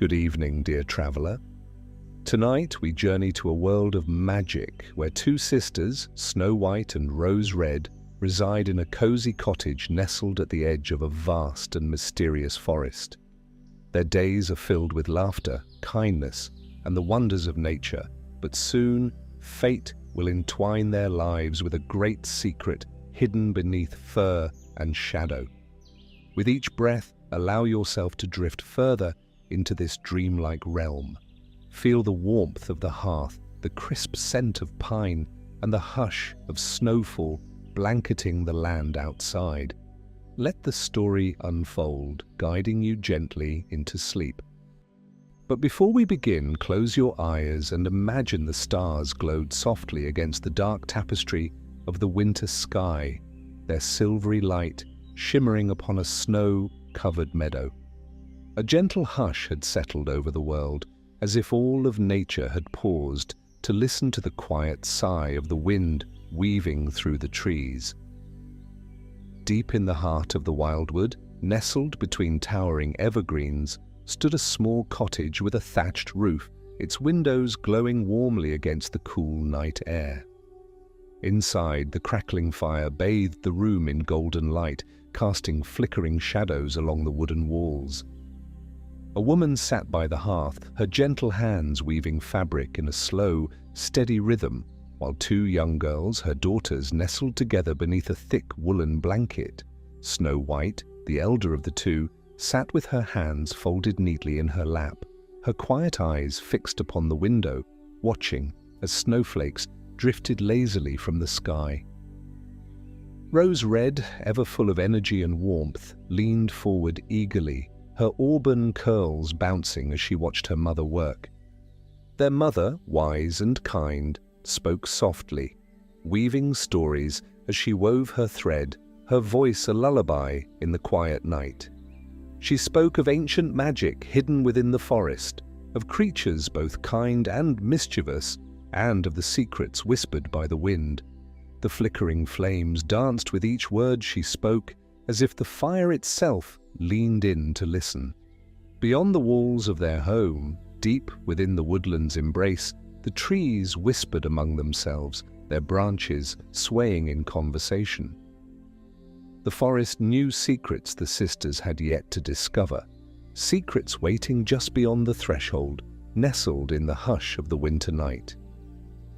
Good evening, dear traveller. Tonight we journey to a world of magic where two sisters, Snow White and Rose Red, reside in a cozy cottage nestled at the edge of a vast and mysterious forest. Their days are filled with laughter, kindness, and the wonders of nature, but soon fate will entwine their lives with a great secret hidden beneath fur and shadow. With each breath, allow yourself to drift further into this dreamlike realm. Feel the warmth of the hearth, the crisp scent of pine, and the hush of snowfall blanketing the land outside. Let the story unfold, guiding you gently into sleep. But before we begin, close your eyes and imagine the stars glowed softly against the dark tapestry of the winter sky, their silvery light shimmering upon a snow-covered meadow. A gentle hush had settled over the world, as if all of nature had paused to listen to the quiet sigh of the wind weaving through the trees. Deep in the heart of the Wildwood, nestled between towering evergreens, stood a small cottage with a thatched roof, its windows glowing warmly against the cool night air. Inside, the crackling fire bathed the room in golden light, casting flickering shadows along the wooden walls. A woman sat by the hearth, her gentle hands weaving fabric in a slow, steady rhythm, while two young girls, her daughters, nestled together beneath a thick woolen blanket. Snow White, the elder of the two, sat with her hands folded neatly in her lap, her quiet eyes fixed upon the window, watching as snowflakes drifted lazily from the sky. Rose Red, ever full of energy and warmth, leaned forward eagerly, her auburn curls bouncing as she watched her mother work. Their mother, wise and kind, spoke softly, weaving stories as she wove her thread, her voice a lullaby in the quiet night. She spoke of ancient magic hidden within the forest, of creatures both kind and mischievous, and of the secrets whispered by the wind. The flickering flames danced with each word she spoke, as if the fire itself leaned in to listen. Beyond the walls of their home, deep within the woodland's embrace, the trees whispered among themselves, their branches swaying in conversation. The forest knew secrets the sisters had yet to discover, secrets waiting just beyond the threshold, nestled in the hush of the winter night.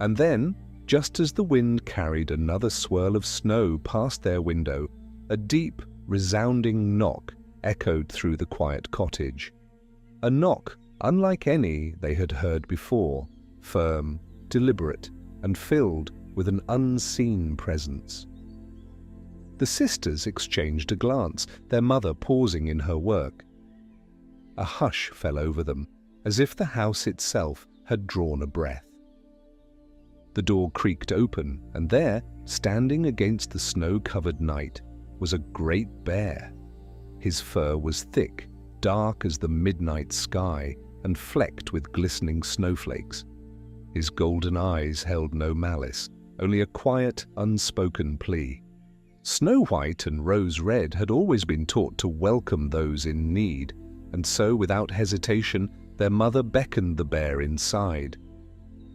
And then, just as the wind carried another swirl of snow past their window, a deep, resounding knock echoed through the quiet cottage. A knock unlike any they had heard before, firm, deliberate, and filled with an unseen presence. The sisters exchanged a glance, their mother pausing in her work. A hush fell over them, as if the house itself had drawn a breath. The door creaked open, and there, standing against the snow-covered night, was a great bear. His fur was thick, dark as the midnight sky, and flecked with glistening snowflakes. His golden eyes held no malice, only a quiet, unspoken plea. Snow White and Rose Red had always been taught to welcome those in need, and so, without hesitation, their mother beckoned the bear inside.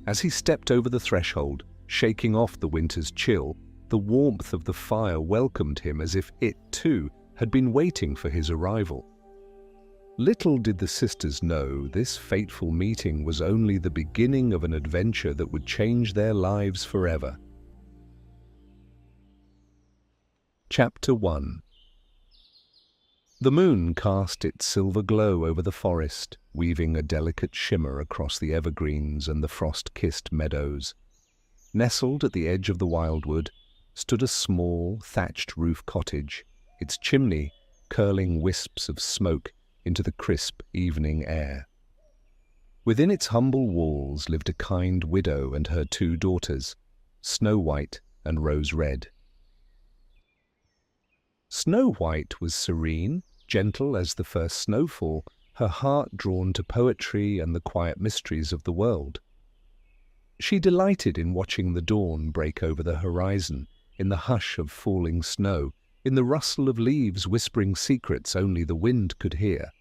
As he stepped over the threshold, shaking off the winter's chill, the warmth of the fire welcomed him as if it, too, had been waiting for his arrival. Little did the sisters know this fateful meeting was only the beginning of an adventure that would change their lives forever. Chapter 1. The moon cast its silver glow over the forest, weaving a delicate shimmer across the evergreens and the frost-kissed meadows. Nestled at the edge of the Wildwood stood a small, thatched-roof cottage, its chimney curling wisps of smoke into the crisp evening air. Within its humble walls lived a kind widow and her two daughters, Snow White and Rose Red. Snow White was serene, gentle as the first snowfall, her heart drawn to poetry and the quiet mysteries of the world. She delighted in watching the dawn break over the horizon, in the hush of falling snow, in the rustle of leaves whispering secrets only the wind could hear.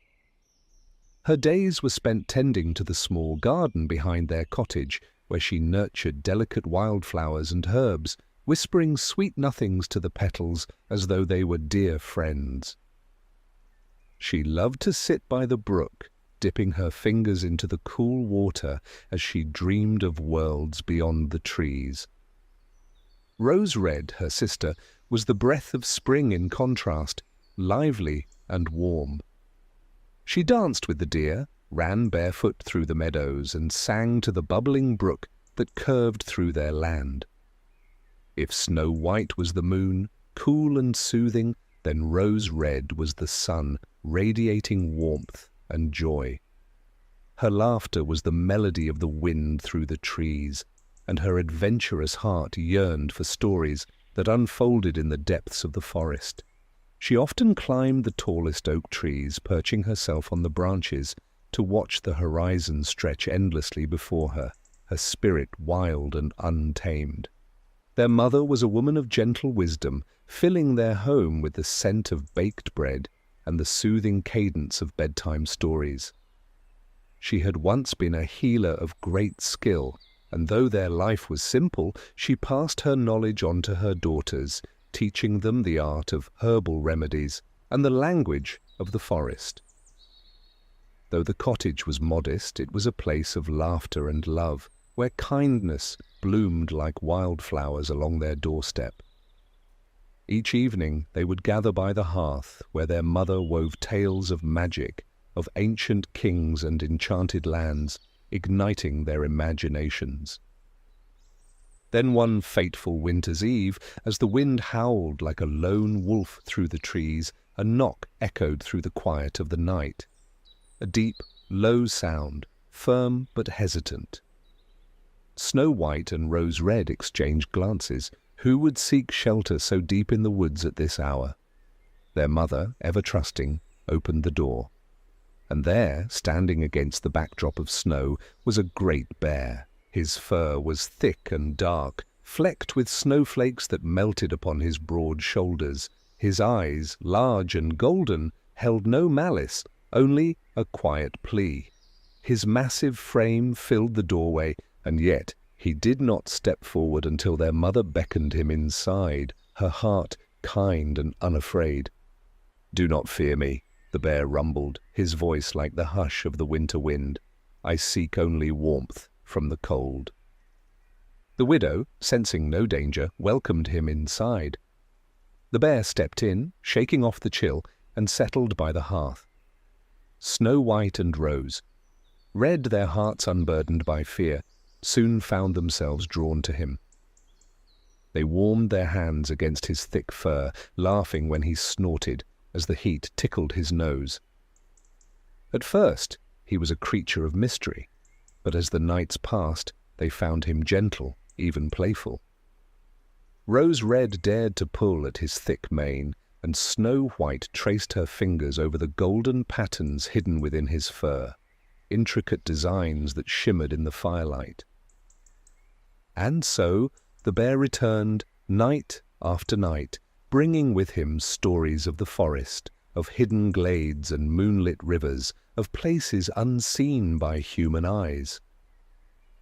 Her days were spent tending to the small garden behind their cottage, where she nurtured delicate wildflowers and herbs, whispering sweet nothings to the petals as though they were dear friends. She loved to sit by the brook, dipping her fingers into the cool water as she dreamed of worlds beyond the trees. Rose Red, her sister, was the breath of spring in contrast, lively and warm. She danced with the deer, ran barefoot through the meadows, and sang to the bubbling brook that curved through their land. If Snow White was the moon, cool and soothing, then Rose Red was the sun, radiating warmth and joy. Her laughter was the melody of the wind through the trees, and her adventurous heart yearned for stories that unfolded in the depths of the forest. She often climbed the tallest oak trees, perching herself on the branches to watch the horizon stretch endlessly before her, her spirit wild and untamed. Their mother was a woman of gentle wisdom, filling their home with the scent of baked bread and the soothing cadence of bedtime stories. She had once been a healer of great skill, and though their life was simple, she passed her knowledge on to her daughters, teaching them the art of herbal remedies and the language of the forest. Though the cottage was modest, it was a place of laughter and love, where kindness bloomed like wildflowers along their doorstep. Each evening they would gather by the hearth, where their mother wove tales of magic, of ancient kings and enchanted lands, igniting their imaginations. Then one fateful winter's eve, as the wind howled like a lone wolf through the trees, a knock echoed through the quiet of the night. A deep, low sound, firm but hesitant. Snow White and Rose Red exchanged glances. Who would seek shelter so deep in the woods at this hour? Their mother, ever trusting, opened the door. And there, standing against the backdrop of snow, was a great bear. His fur was thick and dark, flecked with snowflakes that melted upon his broad shoulders. His eyes, large and golden, held no malice, only a quiet plea. His massive frame filled the doorway, and yet he did not step forward until their mother beckoned him inside, her heart kind and unafraid. "Do not fear me," the bear rumbled, his voice like the hush of the winter wind. "I seek only warmth from the cold." The widow, sensing no danger, welcomed him inside. The bear stepped in, shaking off the chill, and settled by the hearth. Snow White and Rose Red, their hearts unburdened by fear, soon found themselves drawn to him. They warmed their hands against his thick fur, laughing when he snorted as the heat tickled his nose. At first, he was a creature of mystery, but as the nights passed, they found him gentle, even playful. Rose Red dared to pull at his thick mane, and Snow White traced her fingers over the golden patterns hidden within his fur, intricate designs that shimmered in the firelight. And so the bear returned night after night, bringing with him stories of the forest, of hidden glades and moonlit rivers, of places unseen by human eyes.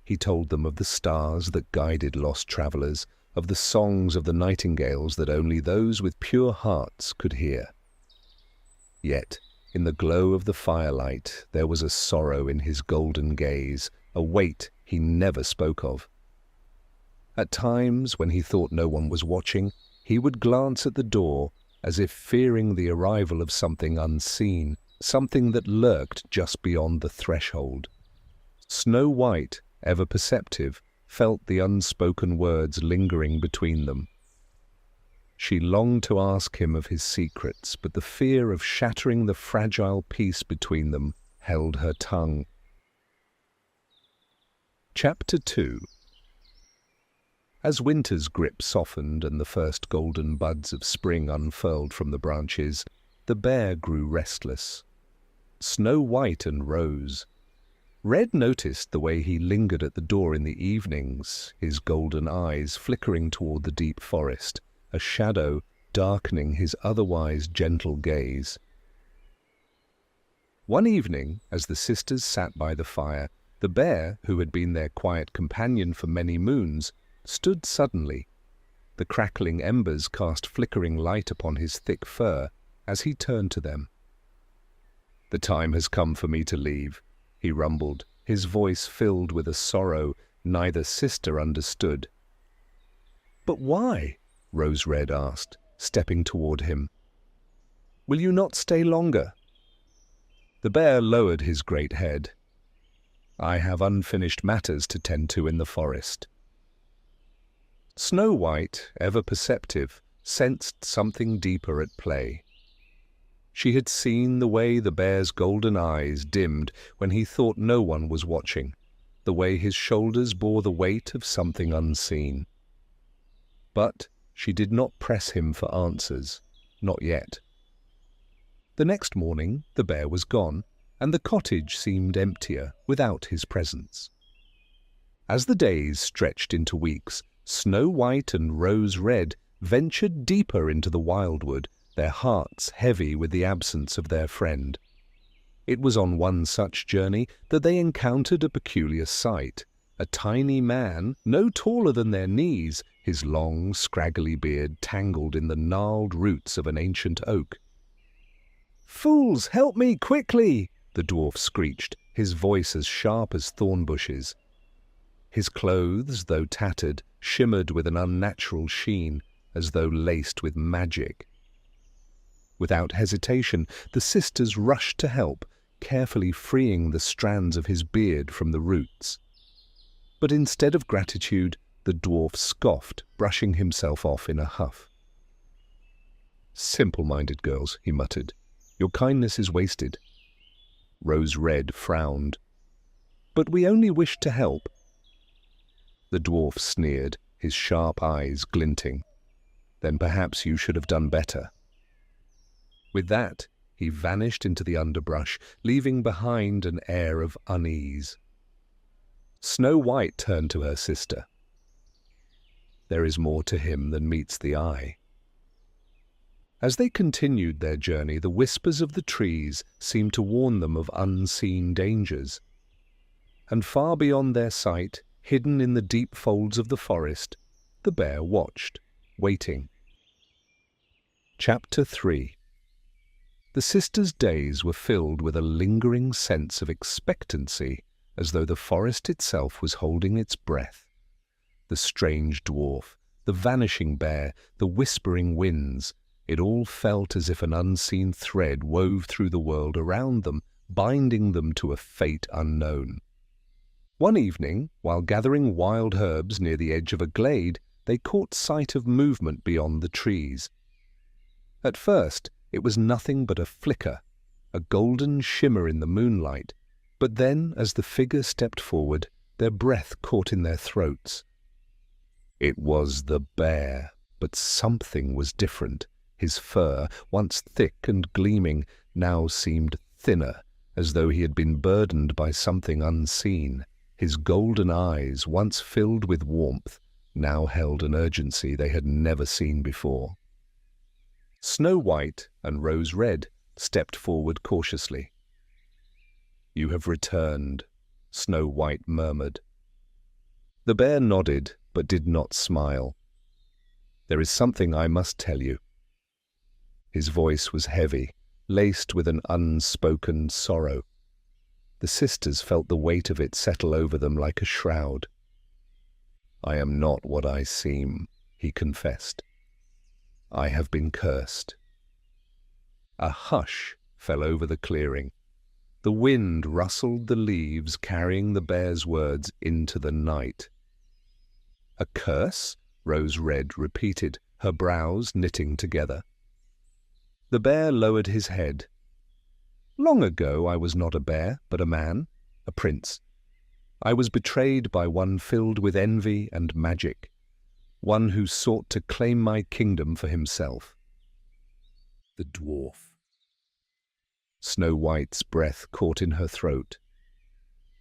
He told them of the stars that guided lost travelers, of the songs of the nightingales that only those with pure hearts could hear. Yet, in the glow of the firelight, there was a sorrow in his golden gaze, a weight he never spoke of. At times, when he thought no one was watching, he would glance at the door, as if fearing the arrival of something unseen, something that lurked just beyond the threshold. Snow White, ever perceptive, felt the unspoken words lingering between them. She longed to ask him of his secrets, but the fear of shattering the fragile peace between them held her tongue. Chapter 2. As winter's grip softened and the first golden buds of spring unfurled from the branches, the bear grew restless. Snow White and Rose Red noticed the way he lingered at the door in the evenings, his golden eyes flickering toward the deep forest, a shadow darkening his otherwise gentle gaze. One evening, as the sisters sat by the fire, the bear, who had been their quiet companion for many moons, stood suddenly. The crackling embers cast flickering light upon his thick fur as he turned to them. "The time has come for me to leave," he rumbled, his voice filled with a sorrow neither sister understood. "But why?" Rose Red asked, stepping toward him. "Will you not stay longer?" The bear lowered his great head. "I have unfinished matters to tend to in the forest." Snow White, ever perceptive, sensed something deeper at play. She had seen the way the bear's golden eyes dimmed when he thought no one was watching, the way his shoulders bore the weight of something unseen. But she did not press him for answers, not yet. The next morning the bear was gone, and the cottage seemed emptier without his presence. As the days stretched into weeks, Snow White and Rose Red ventured deeper into the Wildwood, their hearts heavy with the absence of their friend. It was on one such journey that they encountered a peculiar sight, a tiny man no taller than their knees, his long, scraggly beard tangled in the gnarled roots of an ancient oak. "Fools, help me quickly!" the dwarf screeched, his voice as sharp as thorn bushes. His clothes, though tattered, shimmered with an unnatural sheen, as though laced with magic. Without hesitation, the sisters rushed to help, carefully freeing the strands of his beard from the roots. But instead of gratitude, the dwarf scoffed, brushing himself off in a huff. "Simple-minded girls," he muttered. "Your kindness is wasted." Rose Red frowned. "But we only wished to help." The dwarf sneered, his sharp eyes glinting. "Then perhaps you should have done better." With that, he vanished into the underbrush, leaving behind an air of unease. Snow White turned to her sister. "There is more to him than meets the eye." As they continued their journey, the whispers of the trees seemed to warn them of unseen dangers. And far beyond their sight, hidden in the deep folds of the forest, the bear watched, waiting. Chapter 3. The sisters' days were filled with a lingering sense of expectancy, as though the forest itself was holding its breath. The strange dwarf, the vanishing bear, the whispering winds, it all felt as if an unseen thread wove through the world around them, binding them to a fate unknown. One evening, while gathering wild herbs near the edge of a glade, they caught sight of movement beyond the trees. At first, it was nothing but a flicker, a golden shimmer in the moonlight, but then, as the figure stepped forward, their breath caught in their throats. It was the bear, but something was different. His fur, once thick and gleaming, now seemed thinner, as though he had been burdened by something unseen. His golden eyes, once filled with warmth, now held an urgency they had never seen before. Snow White and Rose Red stepped forward cautiously. "You have returned," Snow White murmured. The bear nodded, but did not smile. "There is something I must tell you." His voice was heavy, laced with an unspoken sorrow. The sisters felt the weight of it settle over them like a shroud. "I am not what I seem," he confessed. "I have been cursed." A hush fell over the clearing. The wind rustled the leaves, carrying the bear's words into the night. "A curse?" Rose Red repeated, her brows knitting together. The bear lowered his head. "Long ago I was not a bear, but a man, a prince. I was betrayed by one filled with envy and magic, one who sought to claim my kingdom for himself." The dwarf. Snow White's breath caught in her throat.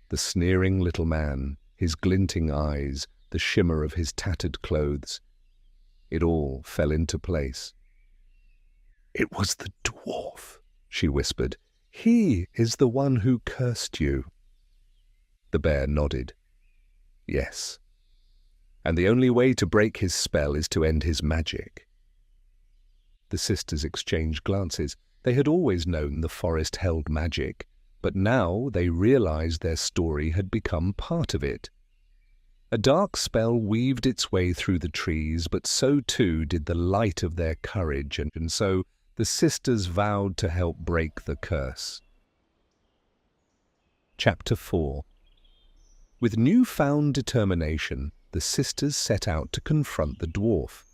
The sneering little man, his glinting eyes, the shimmer of his tattered clothes. It all fell into place. "It was the dwarf," she whispered. He is the one who cursed you." The bear nodded. "Yes. And the only way to break his spell is to end his magic." The sisters exchanged glances. They had always known the forest held magic, but now they realized their story had become part of it. A dark spell weaved its way through the trees, but so too did the light of their courage, and so the sisters vowed to help break the curse. Chapter 4. With newfound determination, the sisters set out to confront the dwarf.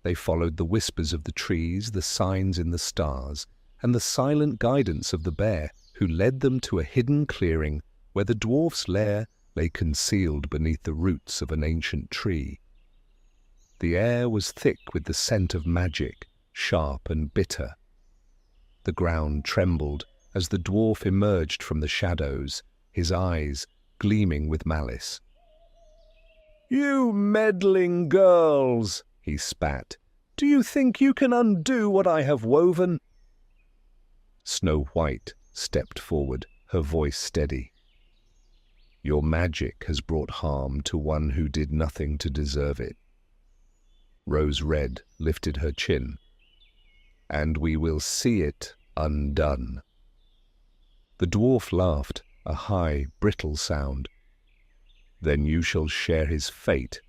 They followed the whispers of the trees, the signs in the stars, and the silent guidance of the bear, who led them to a hidden clearing where the dwarf's lair lay concealed beneath the roots of an ancient tree. The air was thick with the scent of magic, sharp and bitter. The ground trembled as the dwarf emerged from the shadows, his eyes gleaming with malice. "You meddling girls," he spat. "Do you think you can undo what I have woven?" Snow White stepped forward, her voice steady. "Your magic has brought harm to one who did nothing to deserve it." Rose Red lifted her chin. "And we will see it undone." The dwarf laughed, a high, brittle sound. "Then you shall share his fate."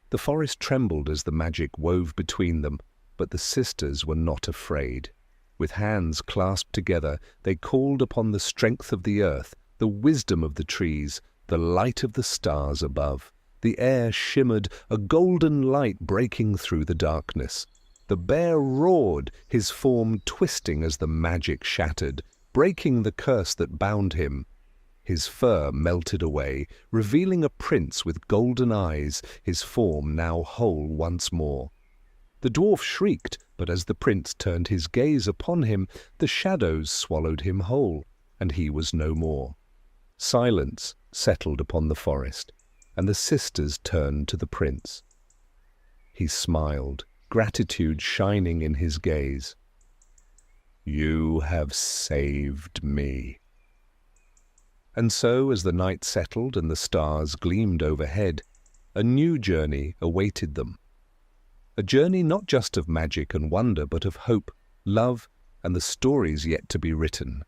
The forest trembled as the magic wove between them, but the sisters were not afraid. With hands clasped together, they called upon the strength of the earth, the wisdom of the trees, the light of the stars above. The air shimmered, a golden light breaking through the darkness. The bear roared, his form twisting as the magic shattered, breaking the curse that bound him. His fur melted away, revealing a prince with golden eyes, his form now whole once more. The dwarf shrieked, but as the prince turned his gaze upon him, the shadows swallowed him whole, and he was no more. Silence settled upon the forest, and the sisters turned to the prince. He smiled, gratitude shining in his gaze. "You have saved me." And so, as the night settled and the stars gleamed overhead, a new journey awaited them. A journey not just of magic and wonder, but of hope, love, and the stories yet to be written.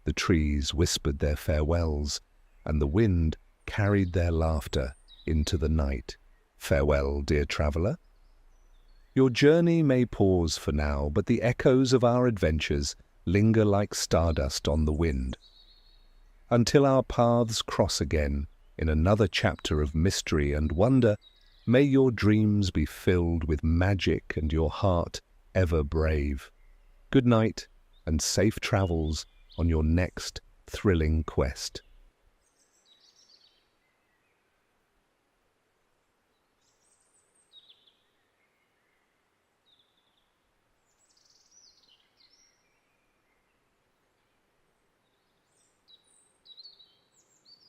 The trees whispered their farewells, and the wind carried their laughter into the night. Farewell, dear traveller. Your journey may pause for now, but the echoes of our adventures linger like stardust on the wind. Until our paths cross again in another chapter of mystery and wonder, may your dreams be filled with magic and your heart ever brave. Good night and safe travels on your next thrilling quest.